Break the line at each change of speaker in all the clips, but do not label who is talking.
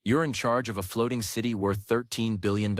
You're in charge of a floating city worth $13 billion,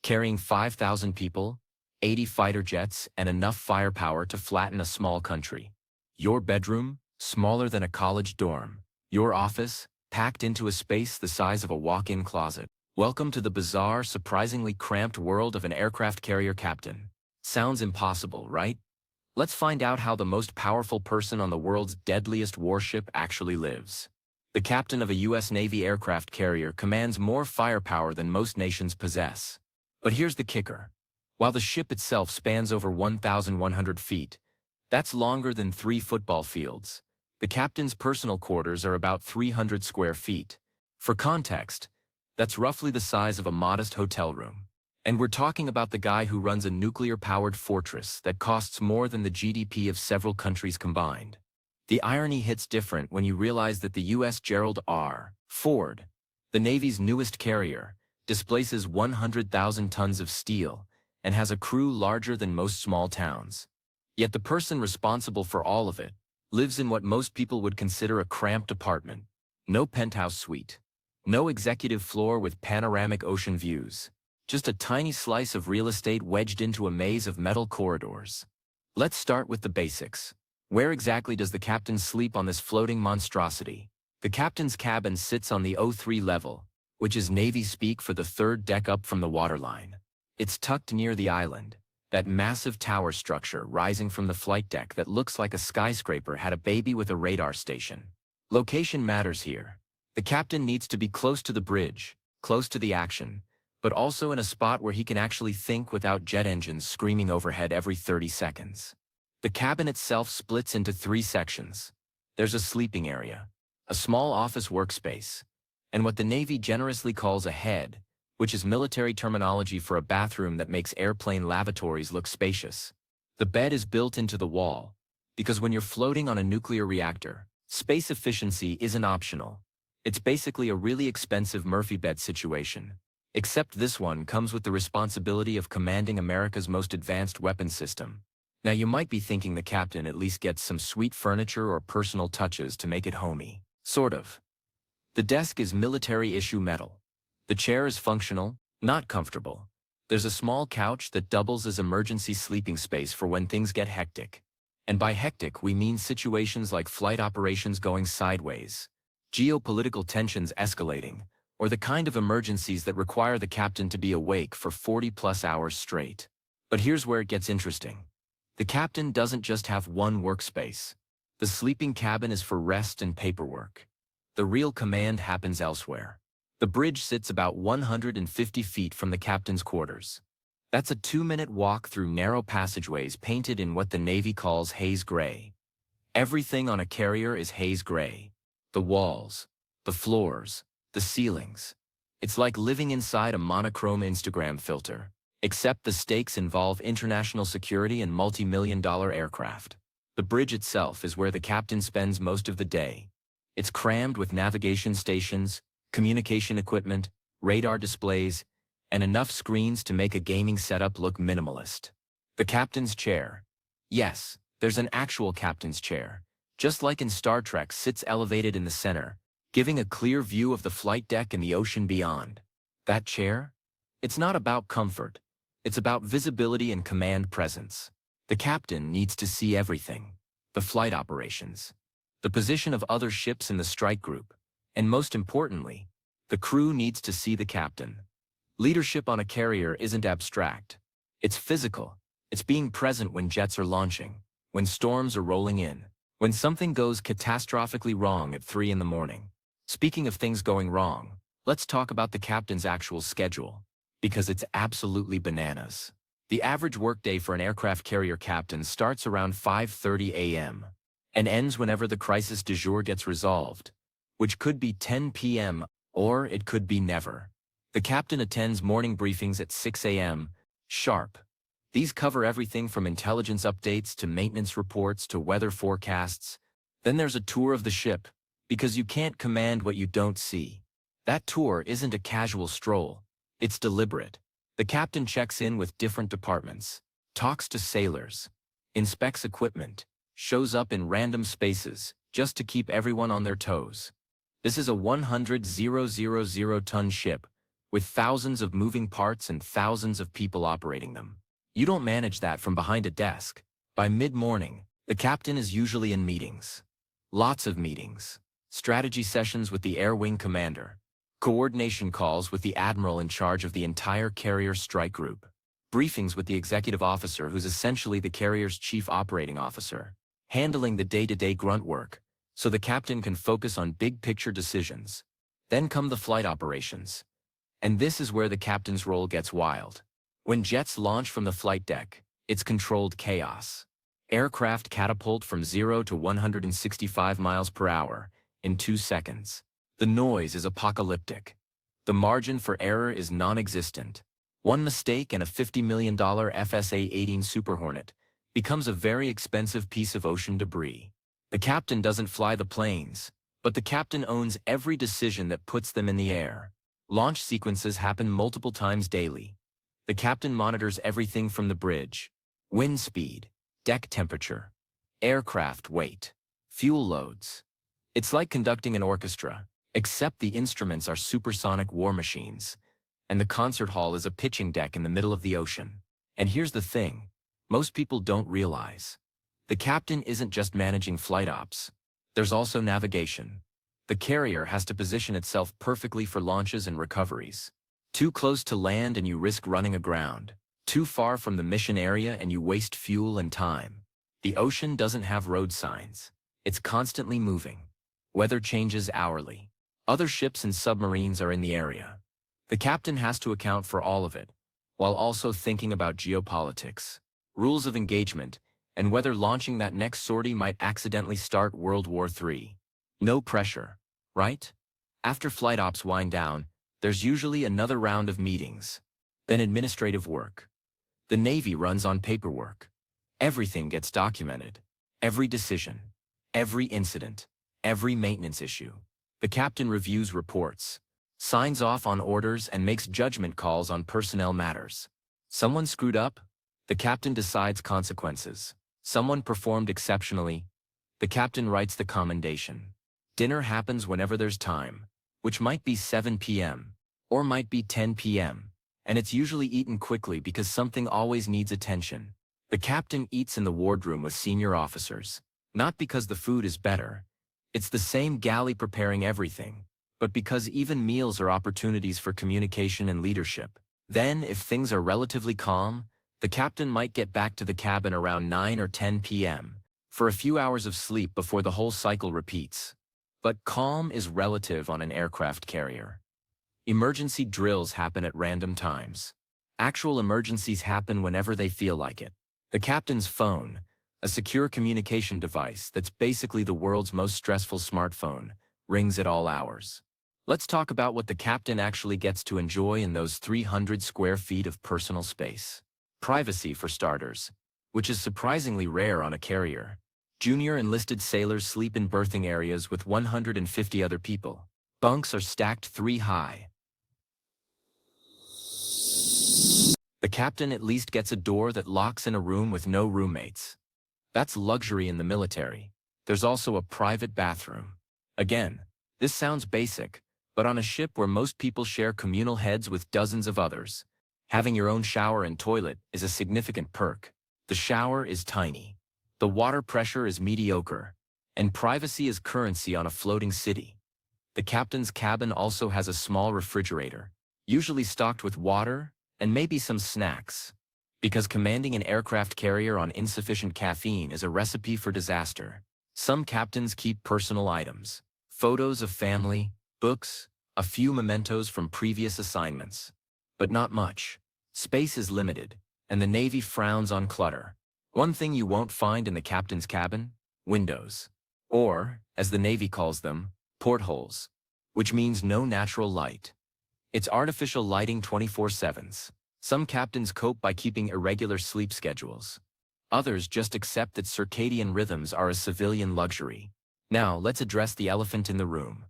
carrying 5,000 people, 80 fighter jets, and enough firepower to flatten a small country. Your bedroom, smaller than a college dorm. Your office, packed into a space the size of a walk-in closet. Welcome to the bizarre, surprisingly cramped world of an aircraft carrier captain. Sounds impossible, right? Let's find out how the most powerful person on the world's deadliest warship actually lives. The captain of a U.S. Navy aircraft carrier commands more firepower than most nations possess. But here's the kicker. While the ship itself spans over 1,100 feet, that's longer than 3 football fields. The captain's personal quarters are about 300 square feet. For context, that's roughly the size of a modest hotel room. And we're talking about the guy who runs a nuclear-powered fortress that costs more than the GDP of several countries combined. The irony hits different when you realize that the U.S. Gerald R. Ford, the Navy's newest carrier, displaces 100,000 tons of steel and has a crew larger than most small towns. Yet the person responsible for all of it lives in what most people would consider a cramped apartment. No penthouse suite. No executive floor with panoramic ocean views. Just a tiny slice of real estate wedged into a maze of metal corridors. Let's start with the basics. Where exactly does the captain sleep on this floating monstrosity? The captain's cabin sits on the O3 level, which is Navy speak for the third deck up from the waterline. It's tucked near the island, that massive tower structure rising from the flight deck that looks like a skyscraper had a baby with a radar station. Location matters here. The captain needs to be close to the bridge, close to the action, but also in a spot where he can actually think without jet engines screaming overhead every 30 seconds. The cabin itself splits into 3 sections. There's a sleeping area, a small office workspace, and what the Navy generously calls a head, which is military terminology for a bathroom that makes airplane lavatories look spacious. The bed is built into the wall, because when you're floating on a nuclear reactor, space efficiency isn't optional. It's basically a really expensive Murphy bed situation. Except this one comes with the responsibility of commanding America's most advanced weapon system. Now you might be thinking the captain at least gets some sweet furniture or personal touches to make it homey. Sort of. The desk is military-issue metal. The chair is functional, not comfortable. There's a small couch that doubles as emergency sleeping space for when things get hectic. And by hectic we mean situations like flight operations going sideways, geopolitical tensions escalating, or the kind of emergencies that require the captain to be awake for 40-plus hours straight. But here's where it gets interesting. The captain doesn't just have one workspace. The sleeping cabin is for rest and paperwork. The real command happens elsewhere. The bridge sits about 150 feet from the captain's quarters. That's a 2-minute walk through narrow passageways painted in what the Navy calls haze gray. Everything on a carrier is haze gray. The walls, the floors, the ceilings. It's like living inside a monochrome Instagram filter, except the stakes involve international security and multi-million-dollar aircraft. The bridge itself is where the captain spends most of the day. It's crammed with navigation stations, communication equipment, radar displays, and enough screens to make a gaming setup look minimalist. The captain's chair. Yes, there's an actual captain's chair. Just like in Star Trek, sits elevated in the center, giving a clear view of the flight deck and the ocean beyond. That chair? It's not about comfort. It's about visibility and command presence. The captain needs to see everything. The flight operations, the position of other ships in the strike group, and most importantly, the crew needs to see the captain. Leadership on a carrier isn't abstract. It's physical. It's being present when jets are launching, when storms are rolling in, when something goes catastrophically wrong at 3 in the morning. Speaking of things going wrong, let's talk about the captain's actual schedule, because it's absolutely bananas. The average workday for an aircraft carrier captain starts around 5:30 a.m. and ends whenever the crisis du jour gets resolved, which could be 10 p.m. or it could be never. The captain attends morning briefings at 6 a.m. sharp. These cover everything from intelligence updates to maintenance reports to weather forecasts. Then there's a tour of the ship, because you can't command what you don't see. That tour isn't a casual stroll. It's deliberate. The captain checks in with different departments, talks to sailors, inspects equipment, shows up in random spaces, just to keep everyone on their toes. This is a 100,000-ton ship with thousands of moving parts and thousands of people operating them. You don't manage that from behind a desk. By mid-morning, the captain is usually in meetings. Lots of meetings. Strategy sessions with the Air Wing commander. Coordination calls with the admiral in charge of the entire carrier strike group. Briefings with the executive officer, who's essentially the carrier's chief operating officer. Handling the day-to-day grunt work, so the captain can focus on big-picture decisions. Then come the flight operations. And this is where the captain's role gets wild. When jets launch from the flight deck, it's controlled chaos. Aircraft catapult from 0 to 165 miles per hour in 2 seconds. The noise is apocalyptic. The margin for error is non-existent. One mistake and a $50 million FSA-18 Super Hornet becomes a very expensive piece of ocean debris. The captain doesn't fly the planes, but the captain owns every decision that puts them in the air. Launch sequences happen multiple times daily. The captain monitors everything from the bridge: wind speed, deck temperature, aircraft weight, fuel loads. It's like conducting an orchestra, except the instruments are supersonic war machines, and the concert hall is a pitching deck in the middle of the ocean. And here's the thing most people don't realize. The captain isn't just managing flight ops. There's also navigation. The carrier has to position itself perfectly for launches and recoveries. Too close to land and you risk running aground. Too far from the mission area and you waste fuel and time. The ocean doesn't have road signs. It's constantly moving. Weather changes hourly. Other ships and submarines are in the area. The captain has to account for all of it, while also thinking about geopolitics, rules of engagement, and whether launching that next sortie might accidentally start World War III. No pressure, right? After flight ops wind down, there's usually another round of meetings. Then administrative work. The Navy runs on paperwork. Everything gets documented. Every decision, every incident, every maintenance issue. The captain reviews reports, signs off on orders, and makes judgment calls on personnel matters. Someone screwed up? The captain decides consequences. Someone performed exceptionally? The captain writes the commendation. Dinner happens whenever there's time, which might be 7 p.m. or might be 10 p.m., and it's usually eaten quickly because something always needs attention. The captain eats in the wardroom with senior officers, not because the food is better. It's the same galley preparing everything, but because even meals are opportunities for communication and leadership. Then, if things are relatively calm, the captain might get back to the cabin around 9 or 10 p.m. for a few hours of sleep before the whole cycle repeats. But calm is relative on an aircraft carrier. Emergency drills happen at random times. Actual emergencies happen whenever they feel like it. The captain's phone, a secure communication device that's basically the world's most stressful smartphone, rings at all hours. Let's talk about what the captain actually gets to enjoy in those 300 square feet of personal space. Privacy, for starters, which is surprisingly rare on a carrier. Junior enlisted sailors sleep in berthing areas with 150 other people. Bunks are stacked 3 high. The captain at least gets a door that locks in a room with no roommates. That's luxury in the military. There's also a private bathroom. Again, this sounds basic, but on a ship where most people share communal heads with dozens of others, having your own shower and toilet is a significant perk. The shower is tiny. The water pressure is mediocre, and privacy is currency on a floating city. The captain's cabin also has a small refrigerator, usually stocked with water and maybe some snacks, because commanding an aircraft carrier on insufficient caffeine is a recipe for disaster. Some captains keep personal items, photos of family, books, a few mementos from previous assignments, but not much. Space is limited, and the Navy frowns on clutter. One thing you won't find in the captain's cabin: windows. Or, as the Navy calls them, portholes, which means no natural light. It's artificial lighting 24/7. Some captains cope by keeping irregular sleep schedules. Others just accept that circadian rhythms are a civilian luxury. Now, let's address the elephant in the room.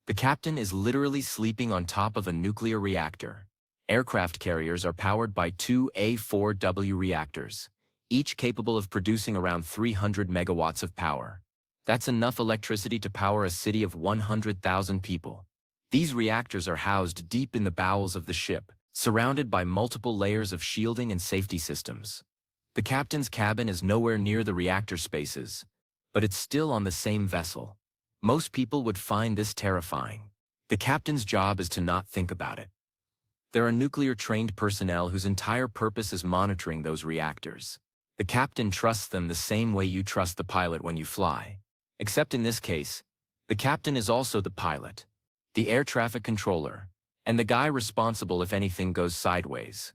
The captain is literally sleeping on top of a nuclear reactor. Aircraft carriers are powered by 2 A4W reactors, each capable of producing around 300 megawatts of power. That's enough electricity to power a city of 100,000 people. These reactors are housed deep in the bowels of the ship, surrounded by multiple layers of shielding and safety systems. The captain's cabin is nowhere near the reactor spaces, but it's still on the same vessel. Most people would find this terrifying. The captain's job is to not think about it. There are nuclear-trained personnel whose entire purpose is monitoring those reactors. The captain trusts them the same way you trust the pilot when you fly. Except in this case, the captain is also the pilot, the air traffic controller, and the guy responsible if anything goes sideways.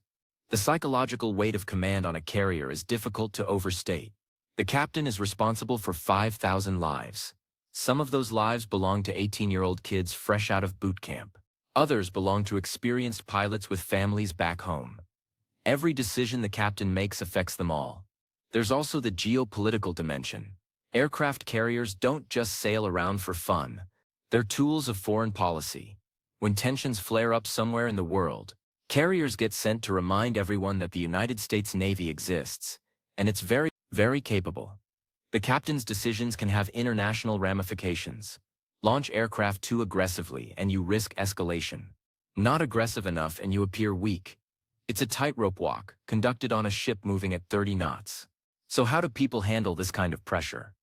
The psychological weight of command on a carrier is difficult to overstate. The captain is responsible for 5,000 lives. Some of those lives belong to 18-year-old kids fresh out of boot camp. Others belong to experienced pilots with families back home. Every decision the captain makes affects them all. There's also the geopolitical dimension. Aircraft carriers don't just sail around for fun. They're tools of foreign policy. When tensions flare up somewhere in the world, carriers get sent to remind everyone that the United States Navy exists, and it's very, very capable. The captain's decisions can have international ramifications. Launch aircraft too aggressively and you risk escalation. Not aggressive enough and you appear weak. It's a tightrope walk, conducted on a ship moving at 30 knots. So how do people handle this kind of pressure?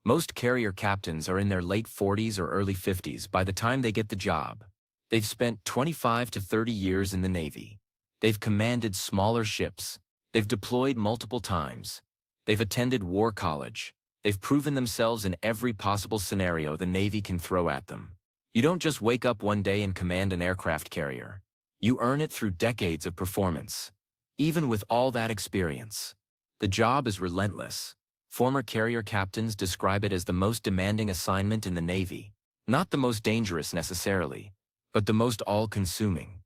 Most carrier captains are in their late 40s or early 50s by the time they get the job. They've spent 25 to 30 years in the Navy. They've commanded smaller ships. They've deployed multiple times. They've attended war college. They've proven themselves in every possible scenario the Navy can throw at them. You don't just wake up one day and command an aircraft carrier. You earn it through decades of performance. Even with all that experience, the job is relentless. Former carrier captains describe it as the most demanding assignment in the Navy. Not the most dangerous necessarily, but the most all-consuming.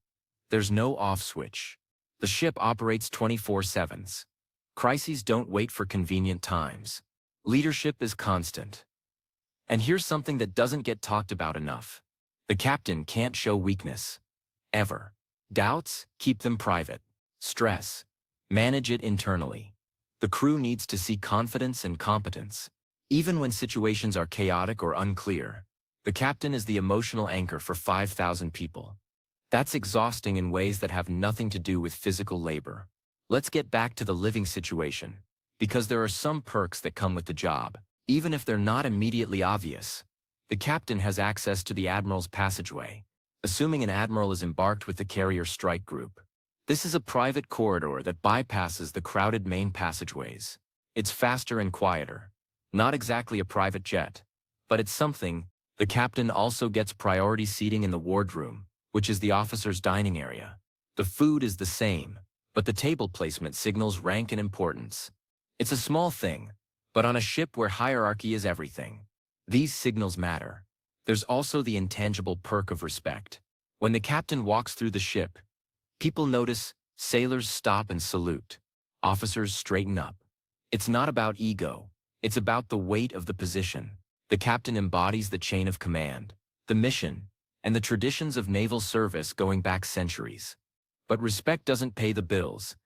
There's no off switch. The ship operates 24/7. Crises don't wait for convenient times. Leadership is constant. And here's something that doesn't get talked about enough. The captain can't show weakness. Ever. Doubts? Keep them private. Stress? Manage it internally. The crew needs to see confidence and competence. Even when situations are chaotic or unclear, the captain is the emotional anchor for 5,000 people. That's exhausting in ways that have nothing to do with physical labor. Let's get back to the living situation, because there are some perks that come with the job, even if they're not immediately obvious. The captain has access to the admiral's passageway, assuming an admiral is embarked with the carrier strike group. This is a private corridor that bypasses the crowded main passageways. It's faster and quieter. Not exactly a private jet, but it's something. The captain also gets priority seating in the wardroom, which is the officer's dining area. The food is the same, but the table placement signals rank and importance. It's a small thing, but on a ship where hierarchy is everything, these signals matter. There's also the intangible perk of respect. When the captain walks through the ship, people notice, sailors stop and salute. Officers straighten up. It's not about ego. It's about the weight of the position. The captain embodies the chain of command, the mission, and the traditions of naval service going back centuries. But respect doesn't pay the bills.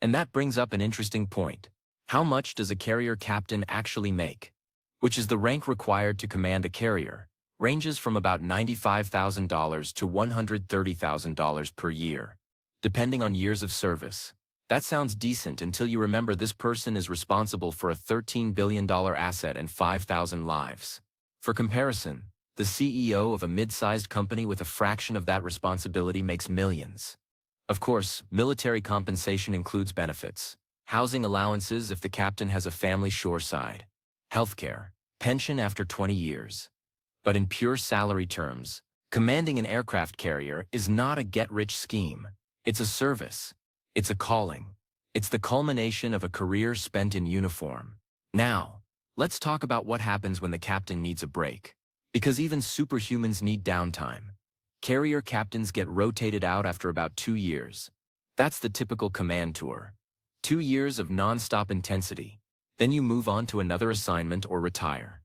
And that brings up an interesting point. How much does a carrier captain actually make? Which is the rank required to command a carrier, ranges from about $95,000 to $130,000 per year, depending on years of service. That sounds decent until you remember this person is responsible for a $13 billion asset and 5,000 lives. For comparison, the CEO of a mid-sized company with a fraction of that responsibility makes millions. Of course, military compensation includes benefits, housing allowances if the captain has a family shoreside, healthcare, pension after 20 years. But in pure salary terms, commanding an aircraft carrier is not a get-rich scheme. It's a service. It's a calling. It's the culmination of a career spent in uniform. Now, let's talk about what happens when the captain needs a break. Because even superhumans need downtime. Carrier captains get rotated out after about 2 years. That's the typical command tour. 2 years of nonstop intensity. Then you move on to another assignment or retire.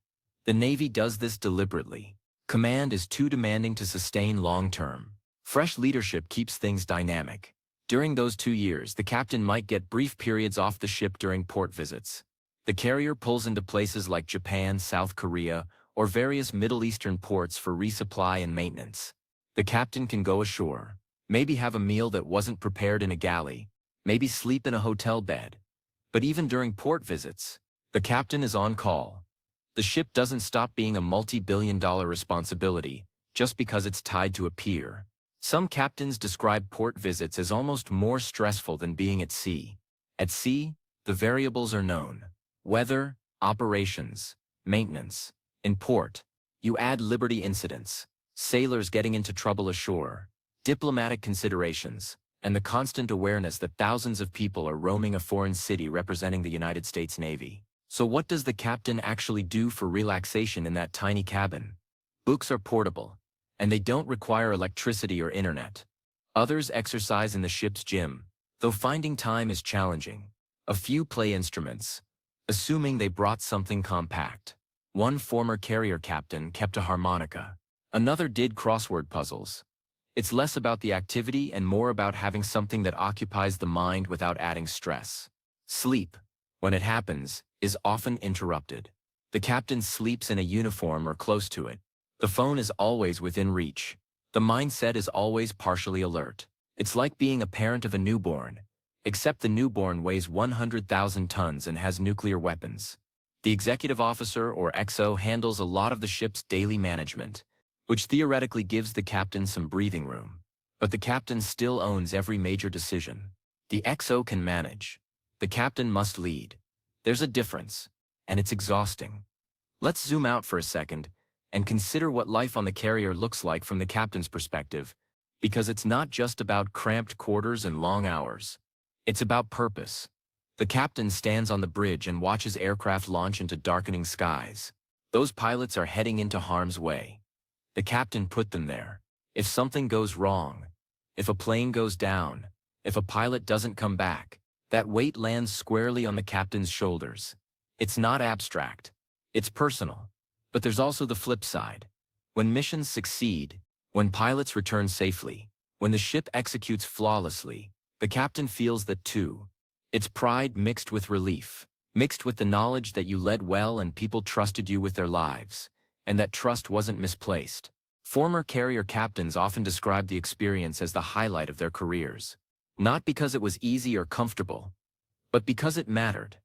The Navy does this deliberately. Command is too demanding to sustain long-term. Fresh leadership keeps things dynamic. During those 2 years, the captain might get brief periods off the ship during port visits. The carrier pulls into places like Japan, South Korea, or various Middle Eastern ports for resupply and maintenance. The captain can go ashore, maybe have a meal that wasn't prepared in a galley, maybe sleep in a hotel bed. But even during port visits, the captain is on call. The ship doesn't stop being a multi-billion-dollar responsibility just because it's tied to a pier. Some captains describe port visits as almost more stressful than being at sea. At sea, the variables are known: weather, operations, maintenance. In port, you add liberty incidents, sailors getting into trouble ashore, diplomatic considerations, and the constant awareness that thousands of people are roaming a foreign city representing the United States Navy. So what does the captain actually do for relaxation in that tiny cabin? Books are portable, and they don't require electricity or internet. Others exercise in the ship's gym, though finding time is challenging. A few play instruments, assuming they brought something compact. One former carrier captain kept a harmonica. Another did crossword puzzles. It's less about the activity and more about having something that occupies the mind without adding stress. Sleep, when it happens, is often interrupted. The captain sleeps in a uniform or close to it. The phone is always within reach. The mindset is always partially alert. It's like being a parent of a newborn, except the newborn weighs 100,000 tons and has nuclear weapons. The executive officer, or XO, handles a lot of the ship's daily management, which theoretically gives the captain some breathing room. But the captain still owns every major decision. The XO can manage. The captain must lead. There's a difference, and it's exhausting. Let's zoom out for a second and consider what life on the carrier looks like from the captain's perspective, because it's not just about cramped quarters and long hours. It's about purpose. The captain stands on the bridge and watches aircraft launch into darkening skies. Those pilots are heading into harm's way. The captain put them there. If something goes wrong, if a plane goes down, if a pilot doesn't come back, that weight lands squarely on the captain's shoulders. It's not abstract. It's personal. But there's also the flip side. When missions succeed, when pilots return safely, when the ship executes flawlessly, the captain feels that too. It's pride mixed with relief, mixed with the knowledge that you led well and people trusted you with their lives, and that trust wasn't misplaced. Former carrier captains often describe the experience as the highlight of their careers. Not because it was easy or comfortable, but because it mattered.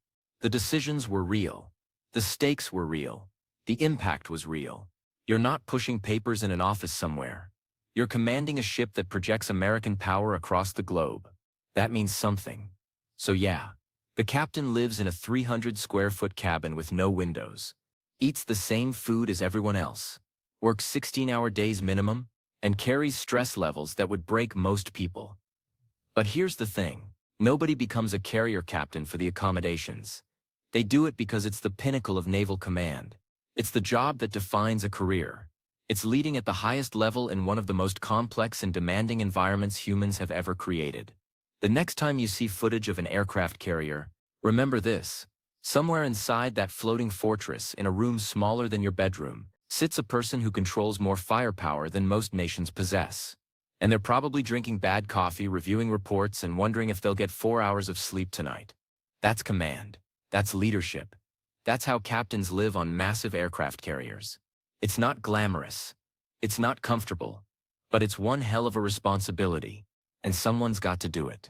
The decisions were real. The stakes were real. The impact was real. You're not pushing papers in an office somewhere. You're commanding a ship that projects American power across the globe. That means something. So yeah, the captain lives in a 300-square-foot cabin with no windows, eats the same food as everyone else, works 16-hour days minimum, and carries stress levels that would break most people. But here's the thing. Nobody becomes a carrier captain for the accommodations. They do it because it's the pinnacle of naval command. It's the job that defines a career. It's leading at the highest level in one of the most complex and demanding environments humans have ever created. The next time you see footage of an aircraft carrier, remember this. Somewhere inside that floating fortress, in a room smaller than your bedroom, sits a person who controls more firepower than most nations possess. And they're probably drinking bad coffee, reviewing reports, and wondering if they'll get 4 hours of sleep tonight. That's command. That's leadership. That's how captains live on massive aircraft carriers. It's not glamorous. It's not comfortable. But it's one hell of a responsibility. And someone's got to do it.